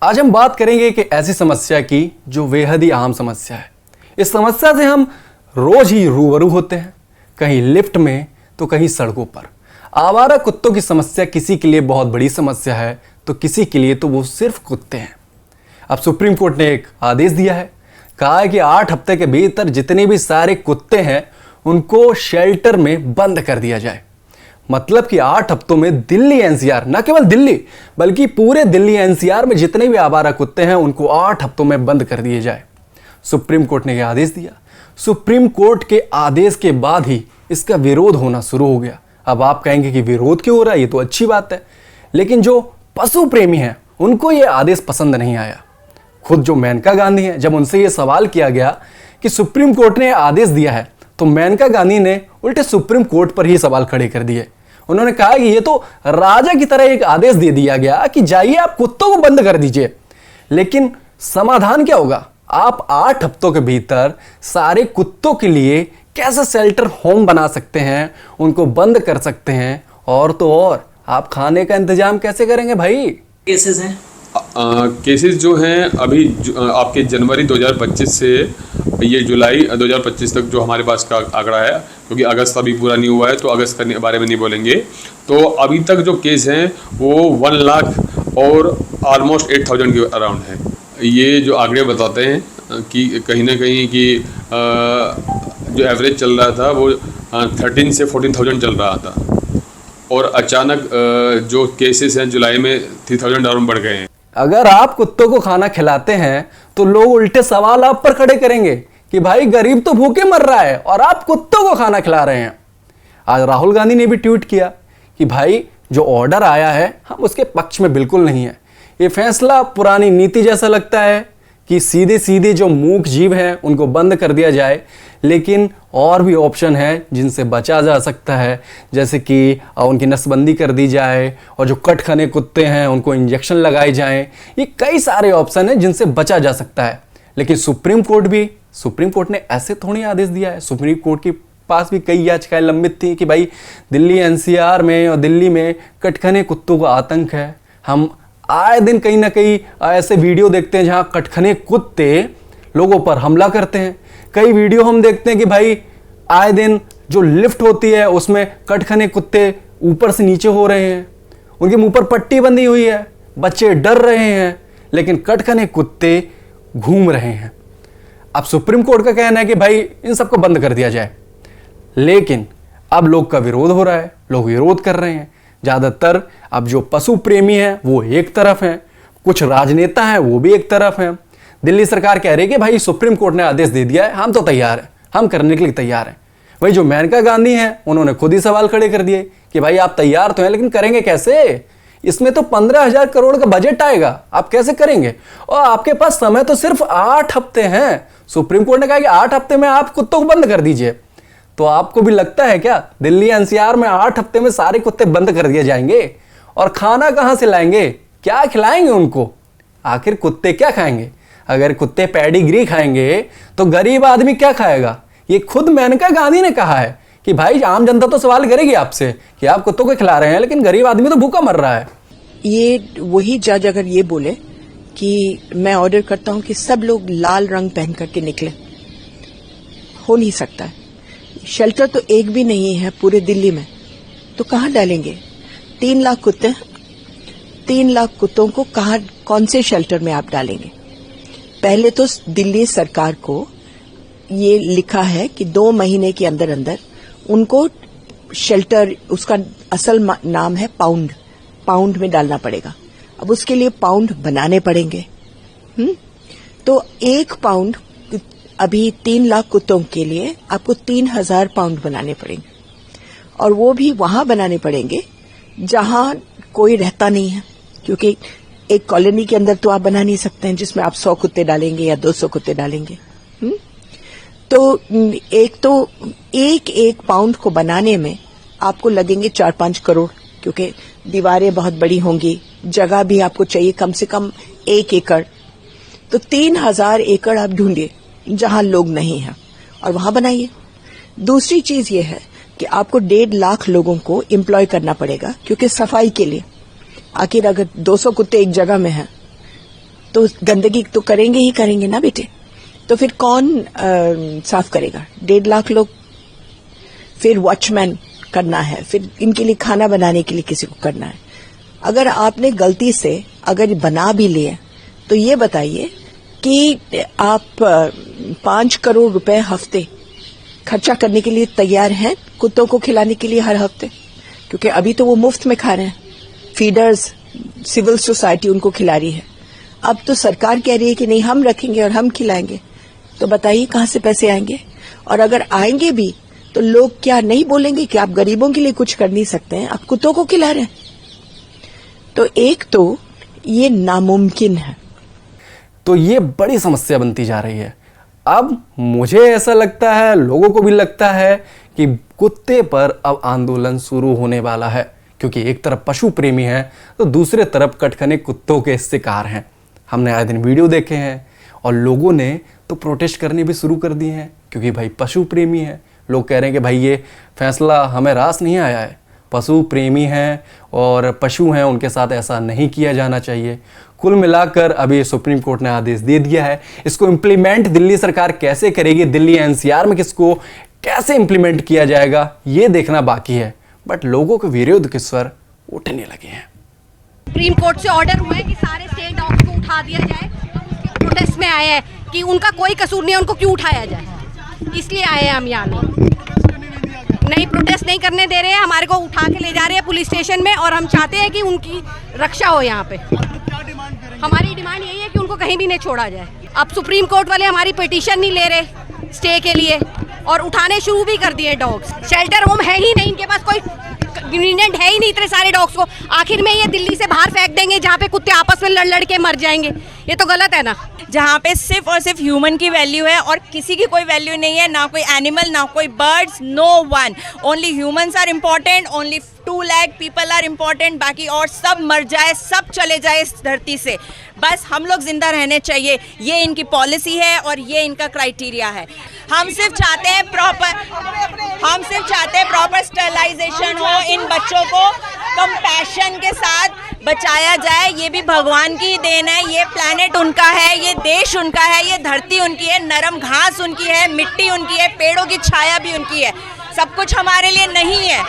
आज हम बात करेंगे कि ऐसी समस्या की जो बेहद ही आम समस्या है। इस समस्या से हम रोज ही रूबरू होते हैं, कहीं लिफ्ट में तो कहीं सड़कों पर। आवारा कुत्तों की समस्या किसी के लिए बहुत बड़ी समस्या है तो किसी के लिए तो वो सिर्फ कुत्ते हैं। अब सुप्रीम कोर्ट ने एक आदेश दिया है, कहा है कि 8 हफ्ते के भीतर जितने भी सारे कुत्ते हैं उनको शेल्टर में बंद कर दिया जाए। मतलब कि 8 हफ्तों में दिल्ली एनसीआर, न केवल दिल्ली बल्कि पूरे दिल्ली एनसीआर में जितने भी आवारा कुत्ते हैं उनको 8 हफ्तों में बंद कर दिए जाए। सुप्रीम कोर्ट ने यह आदेश दिया। सुप्रीम कोर्ट के आदेश के बाद ही इसका विरोध होना शुरू हो गया। अब आप कहेंगे कि विरोध क्यों हो रहा है, ये तो अच्छी बात है, लेकिन जो पशु प्रेमी हैं उनको ये आदेश पसंद नहीं आया। खुद जो मेनका गांधी हैं, जब उनसे ये सवाल किया गया कि सुप्रीम कोर्ट ने आदेश दिया है तो मेनका गांधी ने उल्टे सुप्रीम कोर्ट पर ही सवाल खड़े कर दिए। उन्होंने कहा कि ये तो राजा की तरह एक आदेश दे दिया गया कि जाइए आप कुत्तों को बंद कर दीजिए, लेकिन समाधान क्या होगा? आप 8 हफ्तों के भीतर सारे कुत्तों के लिए कैसे शेल्टर होम बना सकते हैं, उनको बंद कर सकते हैं, और तो और आप खाने का इंतजाम कैसे करेंगे भाई? केसेस हैं केसेस जो हैं अभी आपके जनवरी 2025 से ये जुलाई 2025 तक जो हमारे पास का आंकड़ा है, क्योंकि अगस्त अभी पूरा नहीं हुआ है तो अगस्त के बारे में नहीं बोलेंगे, तो अभी तक जो केस हैं वो 1 लाख और ऑलमोस्ट 8,000 के अराउंड है। ये जो आंकड़े बताते हैं कि कहीं ना कहीं कि जो एवरेज चल रहा था वो 13 से 14,000 चल रहा था, और अचानक जो केसेस हैं जुलाई में 3,000 और बढ़ गए हैं। अगर आप कुत्तों को खाना खिलाते हैं तो लोग उल्टे सवाल आप पर खड़े करेंगे कि भाई गरीब तो भूखे मर रहा है और आप कुत्तों को खाना खिला रहे हैं। आज राहुल गांधी ने भी ट्वीट किया कि भाई जो ऑर्डर आया है हम उसके पक्ष में बिल्कुल नहीं है। ये फैसला पुरानी नीति जैसा लगता है कि सीधे सीधे जो मूक जीव हैं उनको बंद कर दिया जाए, लेकिन और भी ऑप्शन है जिनसे बचा जा सकता है, जैसे कि उनकी नसबंदी कर दी जाए और जो कटखने कुत्ते हैं उनको इंजेक्शन लगाए जाएं। ये कई सारे ऑप्शन हैं जिनसे बचा जा सकता है। लेकिन सुप्रीम कोर्ट ने ऐसे थोड़ी आदेश दिया है। सुप्रीम कोर्ट के पास भी कई याचिकाएं लंबित थी कि भाई दिल्ली एनसीआर में और दिल्ली में कटखने कुत्तों का आतंक है। हम आए दिन कहीं ना कहीं ऐसे वीडियो देखते हैं जहां कटखने कुत्ते लोगों पर हमला करते हैं। कई वीडियो हम देखते हैं कि भाई आए दिन जो लिफ्ट होती है उसमें कटखने कुत्ते ऊपर से नीचे हो रहे हैं, उनके मुंह पर पट्टी बंधी हुई है, बच्चे डर रहे हैं, लेकिन कटखने कुत्ते घूम रहे हैं। अब सुप्रीम कोर्ट का कहना है कि भाई इन सबको बंद कर दिया जाए, लेकिन अब लोग का विरोध हो रहा है, लोग विरोध कर रहे हैं। ज़्यादातर अब जो पशु प्रेमी हैं वो एक तरफ हैं, कुछ राजनेता हैं वो भी एक तरफ हैं। दिल्ली सरकार कह रही है कि भाई सुप्रीम कोर्ट ने आदेश दे दिया है, हम तो तैयार हैं, हम करने के लिए तैयार हैं। वही जो मेनका गांधी हैं उन्होंने खुद ही सवाल खड़े कर दिए कि भाई आप तैयार तो हैं लेकिन करेंगे कैसे? इसमें तो 15,000 करोड़ का बजट आएगा, आप कैसे करेंगे? और आपके पास समय तो सिर्फ 8 हफ्ते हैं। सुप्रीम कोर्ट ने कहा कि 8 हफ्ते में आप कुत्तों को बंद कर दीजिए। तो आपको भी लगता है क्या दिल्ली एनसीआर में 8 हफ्ते में सारे कुत्ते बंद कर दिए जाएंगे? और खाना कहां से लाएंगे, क्या खिलाएंगे उनको? आखिर कुत्ते क्या खाएंगे? अगर कुत्ते पेडिग्री खाएंगे तो गरीब आदमी क्या खाएगा? ये खुद मेनका गांधी ने कहा है कि भाई आम जनता तो सवाल करेगी आपसे कि आप कुत्तों को खिला रहे हैं लेकिन गरीब आदमी तो भूखा मर रहा है। ये वही जज अगर ये बोले कि मैं ऑर्डर करता हूं कि सब लोग लाल रंग पहन करके निकले, हो नहीं सकता है। शेल्टर तो एक भी नहीं है पूरे दिल्ली में, तो कहां डालेंगे? 3 लाख कुत्ते, 3 लाख कुत्तों को कौन से शेल्टर में आप डालेंगे? पहले तो दिल्ली सरकार को ये लिखा है कि 2 महीने के अंदर अंदर उनको शेल्टर, उसका असल नाम है पाउंड में डालना पड़ेगा। अब उसके लिए पाउंड बनाने पड़ेंगे। तो 1 पाउंड अभी 3 लाख कुत्तों के लिए आपको 3,000 पाउंड बनाने पड़ेंगे, और वो भी वहां बनाने पड़ेंगे जहां कोई रहता नहीं है, क्योंकि एक कॉलोनी के अंदर तो आप बना नहीं सकते हैं जिसमें आप 100 कुत्ते डालेंगे या 200 कुत्ते डालेंगे। तो एक पाउंड को बनाने में आपको लगेंगे 4-5 करोड़, क्योंकि दीवारें बहुत बड़ी होंगी, जगह भी आपको चाहिए कम से कम 1 एकड़। तो 3,000 एकड़ आप ढूंढिए जहां लोग नहीं हैं और वहां बनाइए। दूसरी चीज ये है कि आपको 1.5 लाख लोगों को एम्प्लॉय करना पड़ेगा, क्योंकि सफाई के लिए आखिर अगर 200 कुत्ते एक जगह में हैं तो गंदगी तो करेंगे ही करेंगे ना बेटे। तो फिर कौन साफ करेगा? 1.5 लाख लोग, फिर वॉचमैन करना है, फिर इनके लिए खाना बनाने के लिए किसी को करना है। अगर आपने गलती से अगर बना भी लिए तो ये बताइए कि आप 5 करोड़ रुपए हफ्ते खर्चा करने के लिए तैयार हैं कुत्तों को खिलाने के लिए हर हफ्ते? क्योंकि अभी तो वो मुफ्त में खा रहे हैं, फीडर्स, सिविल सोसाइटी उनको खिला रही है। अब तो सरकार कह रही है कि नहीं, हम रखेंगे और हम खिलाएंगे। तो बताइए कहां से पैसे आएंगे? और अगर आएंगे भी तो लोग क्या नहीं बोलेंगे कि आप गरीबों के लिए कुछ कर नहीं सकते हैं, आप कुत्तों को खिला रहे हैं? तो एक तो ये नामुमकिन है। तो ये बड़ी समस्या बनती जा रही है। अब मुझे ऐसा लगता है, लोगों को भी लगता है कि कुत्ते पर अब आंदोलन शुरू होने वाला है, क्योंकि एक तरफ पशु प्रेमी हैं तो दूसरे तरफ कटखने कुत्तों के शिकार हैं। हमने आए दिन वीडियो देखे हैं और लोगों ने तो प्रोटेस्ट करने भी शुरू कर दिए हैं, क्योंकि भाई पशु प्रेमी है। लोग कह रहे हैं कि भाई ये फैसला हमें रास नहीं आया है, पशु प्रेमी हैं और पशु हैं, उनके साथ ऐसा नहीं किया जाना चाहिए। कुल मिलाकर अभी सुप्रीम कोर्ट ने आदेश दे दिया है, इसको इम्प्लीमेंट दिल्ली सरकार कैसे करेगी, दिल्ली एनसीआर में किसको कैसे इम्प्लीमेंट किया जाएगा, ये देखना बाकी है। बट लोगों के विरोध के स्वर उठने लगे हैं। सुप्रीम कोर्ट से ऑर्डर हुआ है कि सारे स्टे डॉग्स को उठा दिया जाए। प्रोटेस्ट में आए हैं कि उनका कोई कसूर नहीं है, उनको क्यों उठाया जाए, इसलिए आए हैं हम यहाँ। नहीं, प्रोटेस्ट नहीं करने दे रहे हैं, हमारे को उठा के ले जा रहे हैं पुलिस स्टेशन में, और हम चाहते हैं कि उनकी रक्षा हो यहाँ पे। हमारी डिमांड यही है कि उनको कहीं भी नहीं छोड़ा जाए। अब सुप्रीम कोर्ट वाले हमारी पिटीशन नहीं ले रहे स्टे के लिए, और उठाने शुरू भी कर दिए डॉग्स। शेल्टर होम है ही नहीं, इनके पास कोई कन्वीनियंट है ही नहीं इतने सारे डॉग्स को। आखिर में ये दिल्ली से बाहर फेंक देंगे जहाँ पे कुत्ते आपस में लड़ के मर जाएंगे, ये तो गलत है ना। जहाँ पे सिर्फ और सिर्फ ह्यूमन की वैल्यू है और किसी की कोई वैल्यू नहीं है, ना कोई एनिमल, ना कोई birds, no one. Only humans are important, only 2 lakh people are important. बाकी और सब मर जाए, सब चले जाए इस धरती से, बस हम लोग जिंदा रहने चाहिए। ये इनकी पॉलिसी है और ये इनका क्राइटेरिया है। हम सिर्फ चाहते हैं प्रॉपर स्टरलाइजेशन हो, इन बच्चों को कंपैशन के साथ बचाया जाए। ये भी भगवान की देन है, ये प्लैनेट उनका है, ये देश उनका है, ये धरती उनकी है, नरम घास उनकी है, मिट्टी उनकी है, पेड़ों की छाया भी उनकी है। सब कुछ हमारे लिए नहीं है।